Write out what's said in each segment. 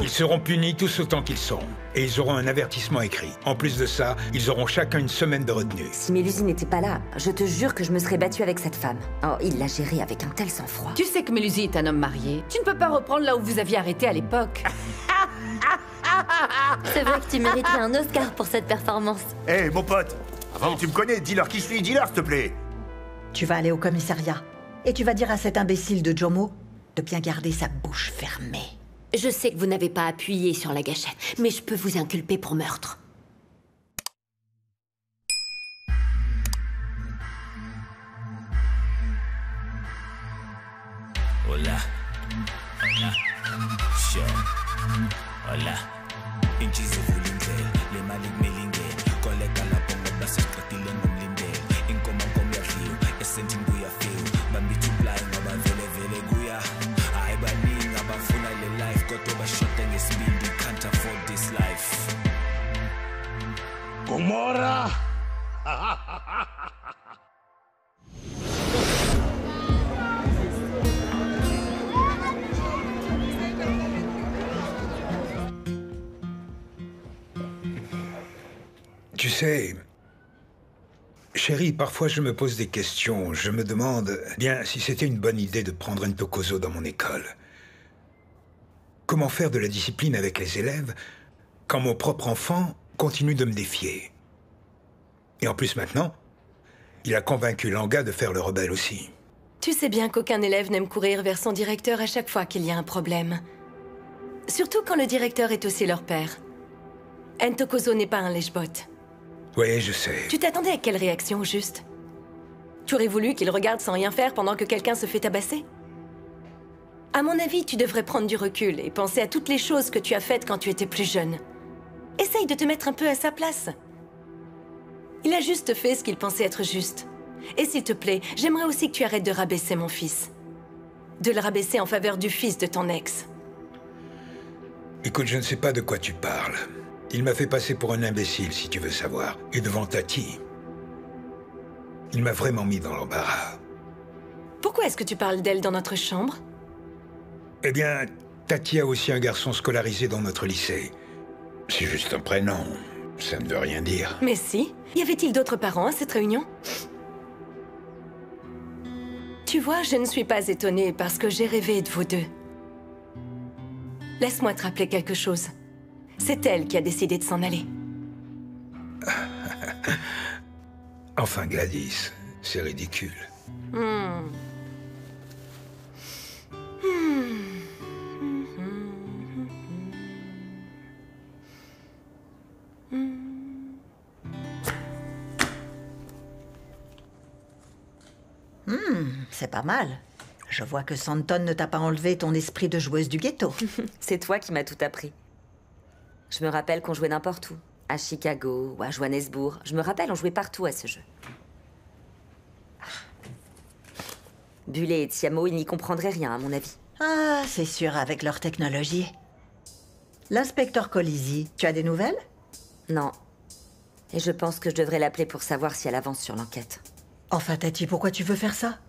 Ils seront punis tous autant qu'ils sont. Et ils auront un avertissement écrit. En plus de ça, ils auront chacun une semaine de retenue. Si Mélusi n'était pas là, je te jure que je me serais battue avec cette femme. Oh, il l'a gérée avec un tel sang-froid. Tu sais que Mélusi est un homme marié. Tu ne peux pas reprendre là où vous aviez arrêté à l'époque. C'est vrai que tu mériterais un Oscar pour cette performance. Hé, mon pote, tu me connais, dis-leur qui je suis, dis-leur, s'il te plaît. Tu vas aller au commissariat et tu vas dire à cet imbécile de Jomo de bien garder sa bouche fermée. Je sais que vous n'avez pas appuyé sur la gâchette, mais je peux vous inculper pour meurtre. Hola. Hola. Show. Hola. Inchizi vulindlela, le mali kumilingela. Koleka lapho ngoba sesiqedile ngomlindela. Inkomo komyadliwa, esentini kuyafika. Bambithi uplay ngoba vele vele kuya. Hayi baningi abafuna le life kodwa bashoda ngesibindi, can't afford this life. Gomorra! Tu sais, chérie, parfois je me pose des questions. Je me demande bien si c'était une bonne idée de prendre un Ntokozo dans mon école. Comment faire de la discipline avec les élèves quand mon propre enfant continue de me défier? Et en plus maintenant, il a convaincu Langa de faire le rebelle aussi. Tu sais bien qu'aucun élève n'aime courir vers son directeur à chaque fois qu'il y a un problème. Surtout quand le directeur est aussi leur père. Ntokozo n'est pas un lèche-botte. Oui, je sais. Tu t'attendais à quelle réaction, au juste? Tu aurais voulu qu'il regarde sans rien faire pendant que quelqu'un se fait tabasser? À mon avis, tu devrais prendre du recul et penser à toutes les choses que tu as faites quand tu étais plus jeune. Essaye de te mettre un peu à sa place. Il a juste fait ce qu'il pensait être juste. Et s'il te plaît, j'aimerais aussi que tu arrêtes de rabaisser mon fils. De le rabaisser en faveur du fils de ton ex. Écoute, je ne sais pas de quoi tu parles. Il m'a fait passer pour un imbécile, si tu veux savoir. Et devant Tati, il m'a vraiment mis dans l'embarras. Pourquoi est-ce que tu parles d'elle dans notre chambre? Eh bien, Tati a aussi un garçon scolarisé dans notre lycée. C'est juste un prénom. Ça ne veut rien dire. Mais si. Y avait-il d'autres parents à cette réunion? Tu vois, je ne suis pas étonnée parce que j'ai rêvé de vous deux. Laisse-moi te rappeler quelque chose. C'est elle qui a décidé de s'en aller. Enfin, Gladys, c'est ridicule. C'est pas mal. Je vois que Santon ne t'a pas enlevé ton esprit de joueuse du ghetto. C'est toi qui m'as tout appris. Je me rappelle qu'on jouait n'importe où. À Chicago ou à Johannesburg. Je me rappelle, on jouait partout à ce jeu. Bullet et Tiamo, ils n'y comprendraient rien, à mon avis. Ah, c'est sûr, avec leur technologie. L'inspecteur Colisi, tu as des nouvelles? Non. Et je pense que je devrais l'appeler pour savoir si elle avance sur l'enquête. Enfin, Tati, pourquoi tu veux faire ça?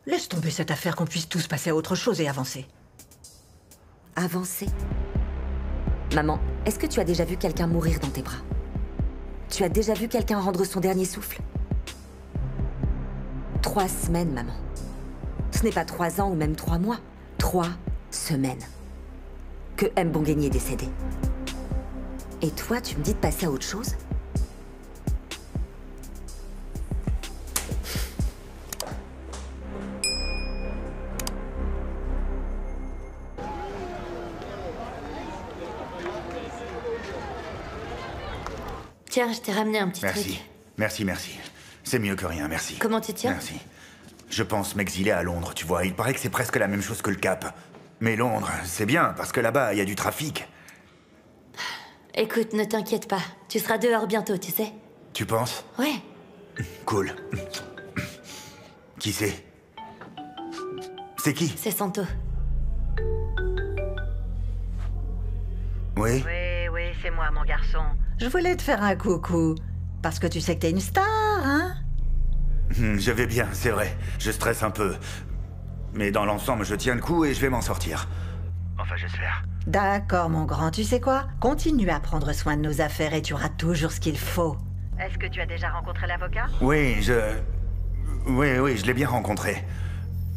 Laisse tomber cette affaire, qu'on puisse tous passer à autre chose et avancer. Avancer? Maman, est-ce que tu as déjà vu quelqu'un mourir dans tes bras? Tu as déjà vu quelqu'un rendre son dernier souffle? 3 semaines, maman. Ce n'est pas 3 ans ou même 3 mois. 3 semaines. Que M. Bongueni est décédé. Et toi, tu me dis de passer à autre chose? Tiens, je t'ai ramené un petit truc. Merci. C'est mieux que rien, merci. Comment tu tiens? Merci. Je pense m'exiler à Londres, tu vois. Il paraît que c'est presque la même chose que le Cap. Mais Londres, c'est bien, parce que là-bas, il y a du trafic. Écoute, ne t'inquiète pas. Tu seras dehors bientôt, tu sais. Tu penses? Ouais. Cool. Qui c'est? C'est qui? C'est Santo. Oui? Oui, c'est moi, mon garçon. Je voulais te faire un coucou. Parce que tu sais que t'es une star, hein? Je vais bien, c'est vrai. Je stresse un peu. Mais dans l'ensemble, je tiens le coup et je vais m'en sortir. Enfin, j'espère. D'accord, mon grand. Tu sais quoi? Continue à prendre soin de nos affaires et tu auras toujours ce qu'il faut. Est-ce que tu as déjà rencontré l'avocat? Oui, Oui, je l'ai bien rencontré.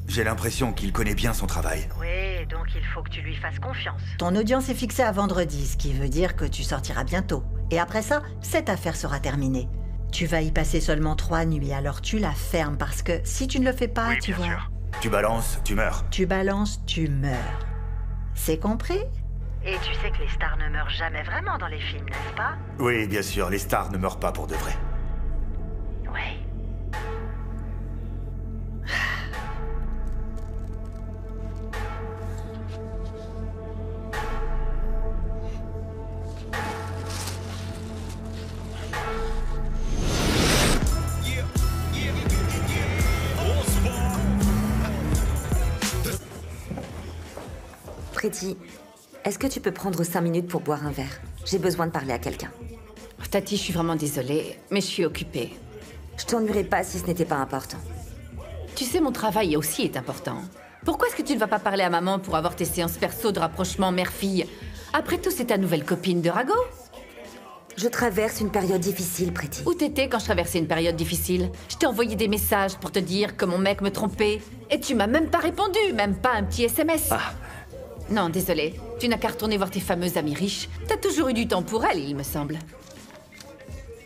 J'ai l'impression qu'il connaît bien son travail. Oui, donc il faut que tu lui fasses confiance. Ton audience est fixée à vendredi, ce qui veut dire que tu sortiras bientôt. Et après ça, cette affaire sera terminée. Tu vas y passer seulement 3 nuits, alors tu la fermes parce que si tu ne le fais pas, Oui, tu bien vois... sûr. Tu balances, tu meurs. Tu balances, tu meurs. C'est compris? Et tu sais que les stars ne meurent jamais vraiment dans les films, n'est-ce pas? Oui, bien sûr, les stars ne meurent pas pour de vrai. Oui. Pretty, est-ce que tu peux prendre 5 minutes pour boire un verre? J'ai besoin de parler à quelqu'un. Tati, je suis vraiment désolée, mais je suis occupée. Je t'ennuierais pas si ce n'était pas important. Tu sais, mon travail aussi est important. Pourquoi est-ce que tu ne vas pas parler à maman pour avoir tes séances perso de rapprochement mère-fille? Après tout, c'est ta nouvelle copine de Rago? Je traverse une période difficile, Pretty. Où t'étais quand je traversais une période difficile? Je t'ai envoyé des messages pour te dire que mon mec me trompait. Et tu m'as même pas répondu, même pas un petit SMS. Ah. Non, désolé. Tu n'as qu'à retourner voir tes fameuses amies riches. T'as toujours eu du temps pour elles, il me semble.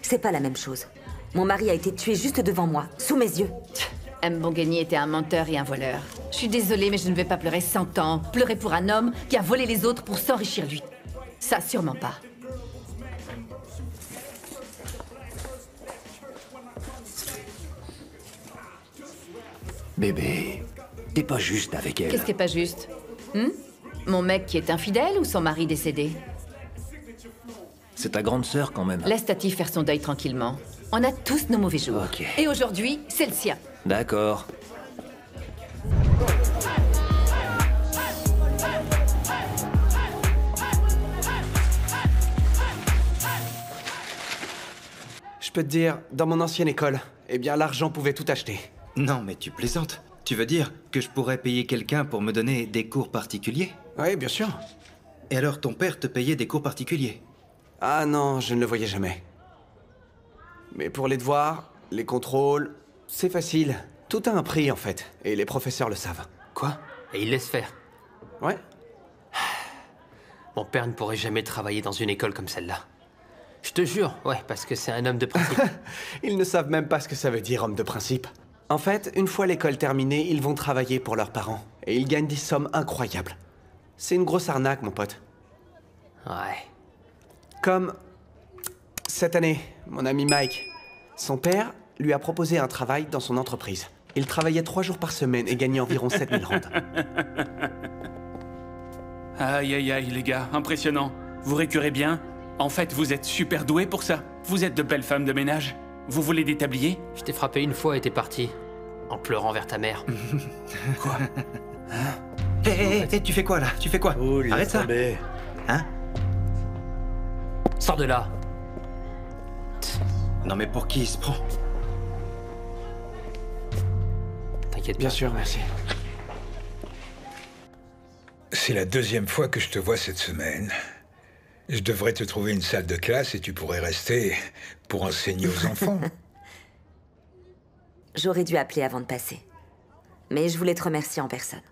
C'est pas la même chose. Mon mari a été tué juste devant moi, sous mes yeux. M. Bongani était un menteur et un voleur. Je suis désolée, mais je ne vais pas pleurer 100 ans. Pleurer pour un homme qui a volé les autres pour s'enrichir lui. Ça, sûrement pas. Bébé, t'es pas juste avec elle. Qu'est-ce qui est pas juste? Mon mec qui est infidèle ou son mari décédé? C'est ta grande sœur quand même. Laisse Tati faire son deuil tranquillement. On a tous nos mauvais jours. Ok. Et aujourd'hui, c'est le sien. D'accord. Je peux te dire, dans mon ancienne école, eh bien l'argent pouvait tout acheter. Non, mais tu plaisantes. Tu veux dire que je pourrais payer quelqu'un pour me donner des cours particuliers? Oui, bien sûr. Et alors ton père te payait des cours particuliers? Ah non, je ne le voyais jamais. Mais pour les devoirs, les contrôles, c'est facile. Tout a un prix en fait, et les professeurs le savent. Quoi? Et il laisse faire? Ouais. Mon père ne pourrait jamais travailler dans une école comme celle-là. Je te jure, ouais, parce que c'est un homme de principe. Ils ne savent même pas ce que ça veut dire, homme de principe. En fait, une fois l'école terminée, ils vont travailler pour leurs parents. Et ils gagnent des sommes incroyables. C'est une grosse arnaque, mon pote. Ouais. Comme cette année, mon ami Mike. Son père lui a proposé un travail dans son entreprise. Il travaillait 3 jours par semaine et gagnait environ 7000 rand. Aïe aïe aïe les gars, impressionnant. Vous récurez bien? En fait, vous êtes super doués pour ça. Vous êtes de belles femmes de ménage. Vous voulez des tabliers? Je t'ai frappé une fois et t'es parti. En pleurant vers ta mère. Quoi? Hé, tu fais quoi là? Tu fais quoi? Arrête ça! Hein? Sors de là! Non mais pour qui il se prend? T'inquiète pas. Bien sûr, merci. C'est la 2e fois que je te vois cette semaine. Je devrais te trouver une salle de classe et tu pourrais rester pour enseigner aux enfants. J'aurais dû appeler avant de passer. Mais je voulais te remercier en personne.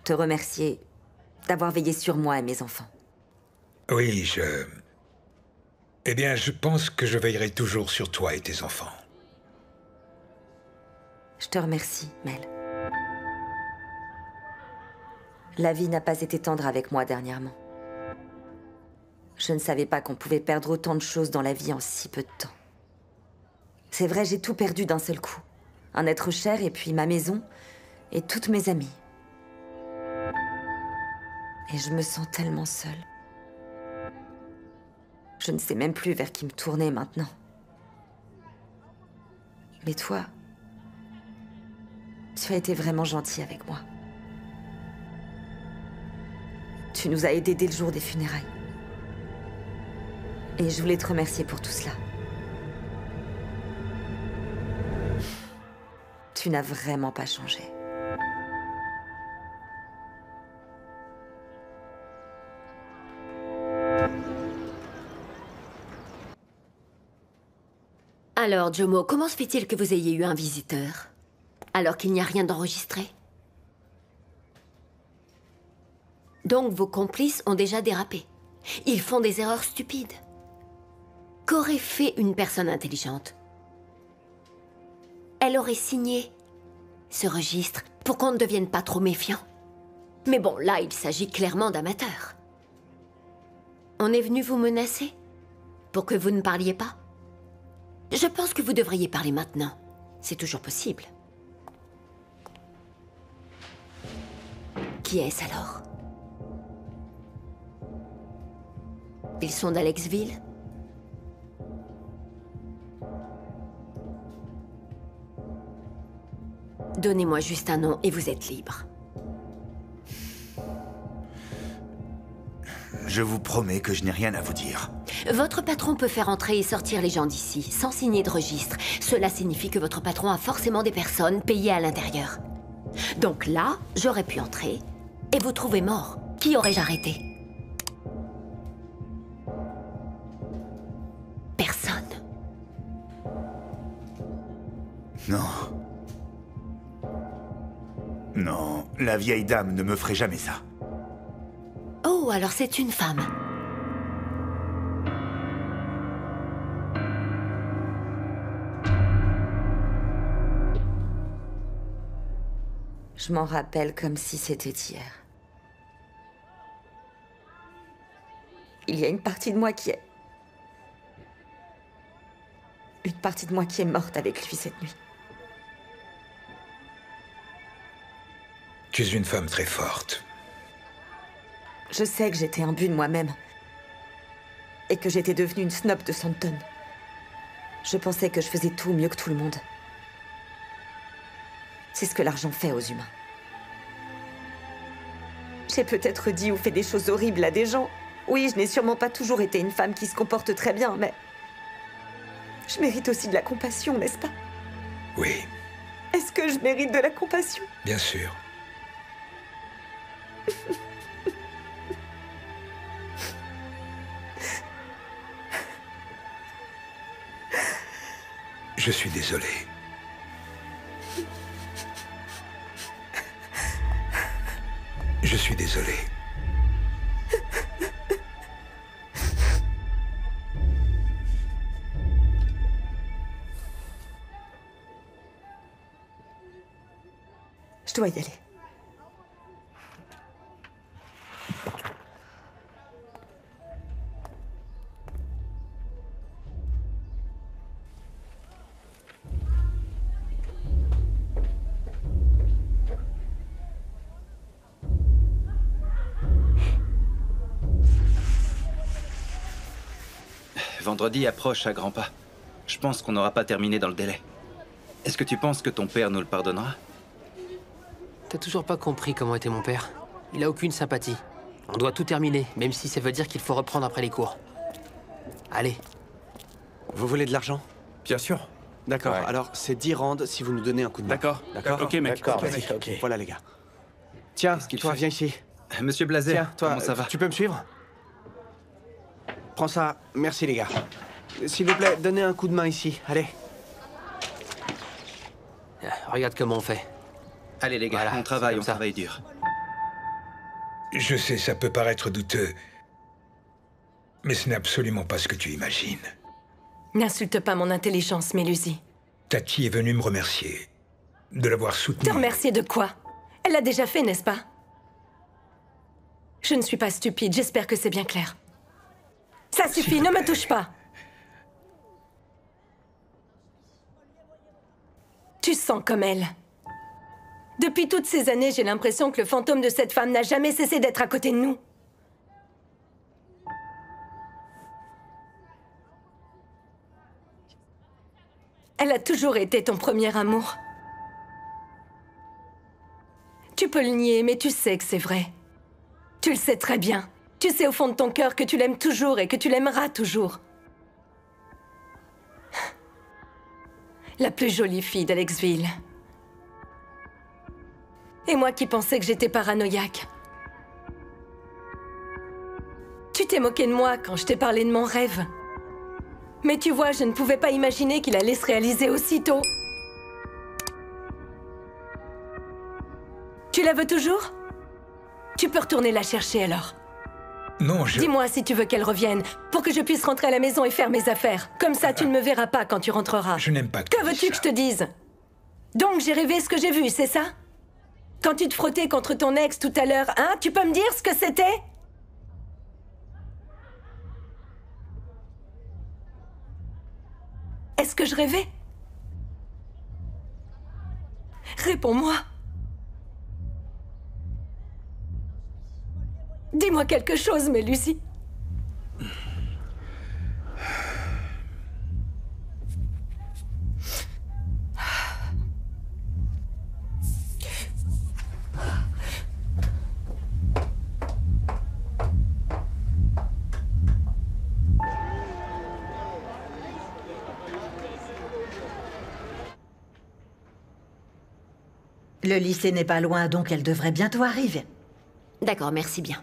Te remercier d'avoir veillé sur moi et mes enfants. Oui, Eh bien, je pense que je veillerai toujours sur toi et tes enfants. Je te remercie, Mel. La vie n'a pas été tendre avec moi dernièrement. Je ne savais pas qu'on pouvait perdre autant de choses dans la vie en si peu de temps. C'est vrai, j'ai tout perdu d'un seul coup. Un être cher et puis ma maison et toutes mes amies. Et je me sens tellement seule. Je ne sais même plus vers qui me tourner maintenant. Mais toi, tu as été vraiment gentil avec moi. Tu nous as aidés dès le jour des funérailles. Et je voulais te remercier pour tout cela. Tu n'as vraiment pas changé. Alors, Jomo, comment se fait-il que vous ayez eu un visiteur, alors qu'il n'y a rien d'enregistré? Donc vos complices ont déjà dérapé. Ils font des erreurs stupides. Qu'aurait fait une personne intelligente? Elle aurait signé ce registre pour qu'on ne devienne pas trop méfiant. Mais bon, là, il s'agit clairement d'amateurs. On est venu vous menacer pour que vous ne parliez pas? Je pense que vous devriez parler maintenant. C'est toujours possible. Qui est-ce alors? Ils sont d'Alexville? Donnez-moi juste un nom et vous êtes libre. Je vous promets que je n'ai rien à vous dire. Votre patron peut faire entrer et sortir les gens d'ici, sans signer de registre. Cela signifie que votre patron a forcément des personnes payées à l'intérieur. Donc là, j'aurais pu entrer et vous trouver mort. Qui aurais-je arrêté? Personne. Non. Non, la vieille dame ne me ferait jamais ça. Oh, alors c'est une femme. Je m'en rappelle comme si c'était hier. Il y a une partie de moi qui est... Une partie de moi qui est morte avec lui cette nuit. Tu es une femme très forte. Je sais que j'étais imbue de moi-même. Et que j'étais devenue une snob de Santon. Je pensais que je faisais tout mieux que tout le monde. C'est ce que l'argent fait aux humains. J'ai peut-être dit ou fait des choses horribles à des gens. Oui, je n'ai sûrement pas toujours été une femme qui se comporte très bien, mais... Je mérite aussi de la compassion, n'est-ce pas? Oui. Est-ce que je mérite de la compassion? Bien sûr. Je suis désolé. Je suis désolé. Je dois y aller. Vendredi approche à grands pas. Je pense qu'on n'aura pas terminé dans le délai. Est-ce que tu penses que ton père nous le pardonnera? T'as toujours pas compris comment était mon père. Il a aucune sympathie. On doit tout terminer, même si ça veut dire qu'il faut reprendre après les cours. Allez. Vous voulez de l'argent? Bien sûr. D'accord, Ouais. alors c'est 10 rand si vous nous donnez un coup de main. D'accord. D'accord. Ok, mec. D'accord, Vas-y. ok. Voilà les gars. Tiens, qu'il toi fait? viens ici. Monsieur Blazer, Tiens, toi, comment ça va? tu peux me suivre? Prends ça. Merci les gars. S'il vous plaît, donnez un coup de main ici. Allez. Regarde comment on fait. Allez les gars, Voilà, on travaille, c'est on comme ça. travaille dur. Je sais, ça peut paraître douteux. Mais ce n'est absolument pas ce que tu imagines. N'insulte pas mon intelligence, Mélusie. Tati est venue me remercier de l'avoir soutenue. Te remercier de quoi? Elle l'a déjà fait, n'est-ce pas? Je ne suis pas stupide, j'espère que c'est bien clair. Ça suffit, ne me touche pas. Tu sens comme elle. Depuis toutes ces années, j'ai l'impression que le fantôme de cette femme n'a jamais cessé d'être à côté de nous. Elle a toujours été ton premier amour. Tu peux le nier, mais tu sais que c'est vrai. Tu le sais très bien. Tu sais au fond de ton cœur que tu l'aimes toujours et que tu l'aimeras toujours. La plus jolie fille d'Alexville. Et moi qui pensais que j'étais paranoïaque. Tu t'es moqué de moi quand je t'ai parlé de mon rêve. Mais tu vois, je ne pouvais pas imaginer qu'il allait se réaliser aussitôt. Tu la veux toujours? Tu peux retourner la chercher alors. Non, je... Dis-moi si tu veux qu'elle revienne, pour que je puisse rentrer à la maison et faire mes affaires. Comme ça, tu ne me verras pas quand tu rentreras. Je n'aime pas que veux-tu que je te dise? Donc, j'ai rêvé ce que j'ai vu, c'est ça? Quand tu te frottais contre ton ex tout à l'heure, hein? Tu peux me dire ce que c'était? Est-ce que je rêvais? Réponds-moi. Dis-moi quelque chose, Mélucie. Le lycée n'est pas loin, donc elle devrait bientôt arriver. D'accord, merci bien.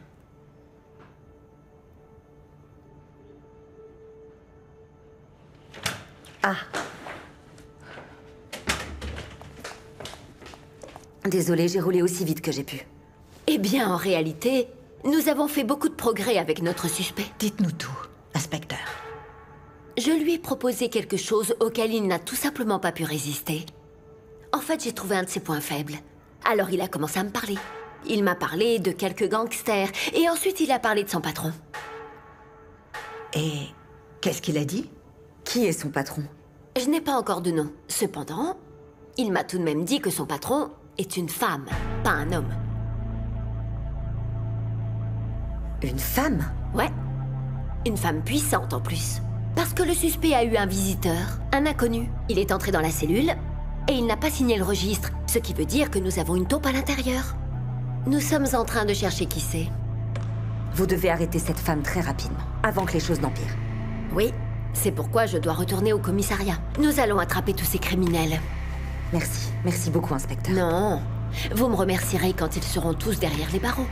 Ah. Désolée, j'ai roulé aussi vite que j'ai pu. Eh bien, en réalité, nous avons fait beaucoup de progrès avec notre suspect. Dites-nous tout, inspecteur. Je lui ai proposé quelque chose auquel il n'a tout simplement pas pu résister. En fait, j'ai trouvé un de ses points faibles. Alors il a commencé à me parler. Il m'a parlé de quelques gangsters, et ensuite il a parlé de son patron. Et qu'est-ce qu'il a dit? Qui est son patron? Je n'ai pas encore de nom. Cependant, il m'a tout de même dit que son patron est une femme, pas un homme. Une femme? Ouais. Une femme puissante en plus. Parce que le suspect a eu un visiteur, un inconnu. Il est entré dans la cellule et il n'a pas signé le registre, ce qui veut dire que nous avons une taupe à l'intérieur. Nous sommes en train de chercher qui c'est. Vous devez arrêter cette femme très rapidement, avant que les choses n'empirent. Oui, c'est pourquoi je dois retourner au commissariat. Nous allons attraper tous ces criminels. Merci, merci beaucoup, inspecteur. Non, vous me remercierez quand ils seront tous derrière les barreaux.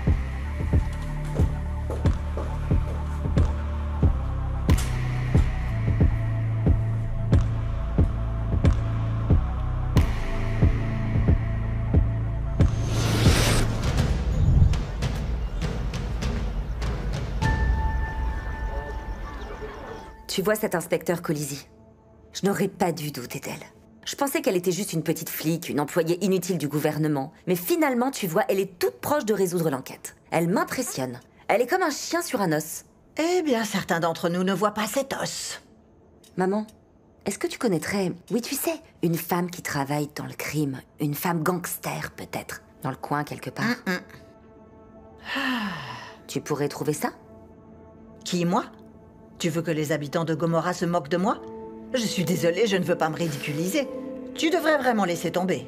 Tu vois cet inspecteur Colisi? Je n'aurais pas dû douter d'elle. Je pensais qu'elle était juste une petite flic, une employée inutile du gouvernement. Mais finalement, tu vois, elle est toute proche de résoudre l'enquête. Elle m'impressionne. Elle est comme un chien sur un os. Eh bien, certains d'entre nous ne voient pas cet os. Maman, est-ce que tu connaîtrais, oui tu sais, une femme qui travaille dans le crime? Une femme gangster, peut-être? Dans le coin, quelque part? Tu pourrais trouver ça? Qui, moi? Tu veux que les habitants de Gomorrah se moquent de moi? Je suis désolée, je ne veux pas me ridiculiser. Tu devrais vraiment laisser tomber.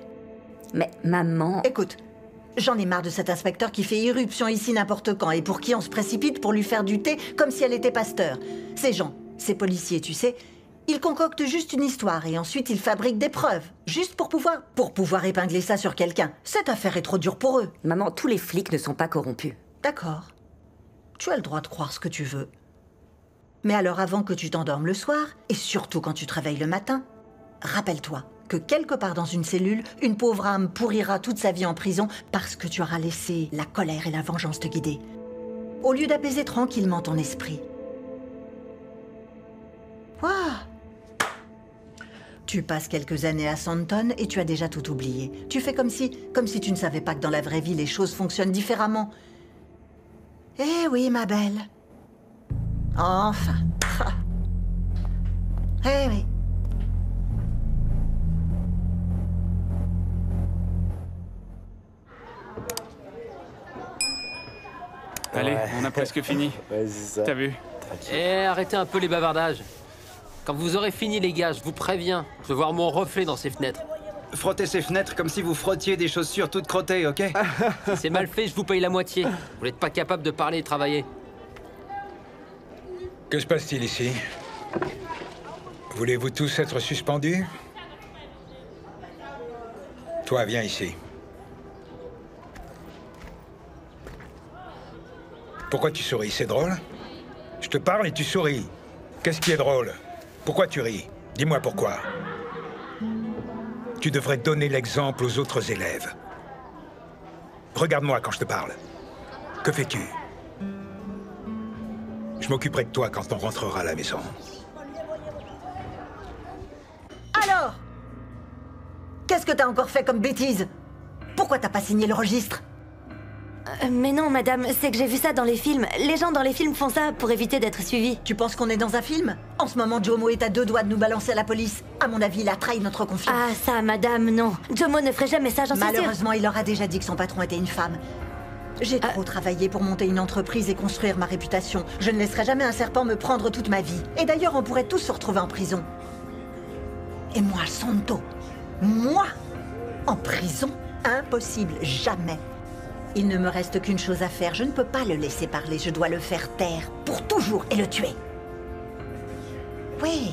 Mais maman... Écoute, j'en ai marre de cet inspecteur qui fait irruption ici n'importe quand et pour qui on se précipite pour lui faire du thé comme si elle était pasteur. Ces gens, ces policiers, tu sais, ils concoctent juste une histoire et ensuite ils fabriquent des preuves. Juste pour pouvoir épingler ça sur quelqu'un. Cette affaire est trop dure pour eux. Maman, tous les flics ne sont pas corrompus. D'accord. Tu as le droit de croire ce que tu veux. Mais alors avant que tu t'endormes le soir, et surtout quand tu te réveilles le matin, rappelle-toi que quelque part dans une cellule, une pauvre âme pourrira toute sa vie en prison parce que tu auras laissé la colère et la vengeance te guider, au lieu d'apaiser tranquillement ton esprit. Waouh! Tu passes quelques années à Sandton et tu as déjà tout oublié. Tu fais comme si tu ne savais pas que dans la vraie vie, les choses fonctionnent différemment. Eh oui, ma belle. Enfin. Eh oui. Allez, on a presque fini. Ouais, c'est ça. T'as vu? Eh, arrêtez un peu les bavardages. Quand vous aurez fini, les gars, je vous préviens, je veux voir mon reflet dans ces fenêtres. Frottez ces fenêtres comme si vous frottiez des chaussures toutes crottées, ok? Si c'est mal fait, je vous paye la moitié. Vous n'êtes pas capable de parler et travailler. Que se passe-t-il ici? Voulez-vous tous être suspendus? Toi, viens ici. Pourquoi tu souris? C'est drôle? Je te parle et tu souris. Qu'est-ce qui est drôle? Pourquoi tu ris? Dis-moi pourquoi. Tu devrais donner l'exemple aux autres élèves. Regarde-moi quand je te parle. Que fais-tu? Je m'occuperai de toi quand on rentrera à la maison. Alors? Qu'est-ce que t'as encore fait comme bêtise? Pourquoi t'as pas signé le registre? Mais non, madame, c'est que j'ai vu ça dans les films. Les gens dans les films font ça pour éviter d'être suivis. Tu penses qu'on est dans un film? En ce moment, Jomo est à 2 doigts de nous balancer à la police. À mon avis, il a trahi notre confiance. Ah, ça, madame, non. Jomo ne ferait jamais ça, j'en suis sûre. Malheureusement, il leur a déjà dit que son patron était une femme. J'ai trop travaillé pour monter une entreprise et construire ma réputation. Je ne laisserai jamais un serpent me prendre toute ma vie. Et d'ailleurs, on pourrait tous se retrouver en prison. Et moi, Santo, moi, en prison? Impossible, jamais. Il ne me reste qu'une chose à faire. Je ne peux pas le laisser parler. Je dois le faire taire pour toujours et le tuer. Oui.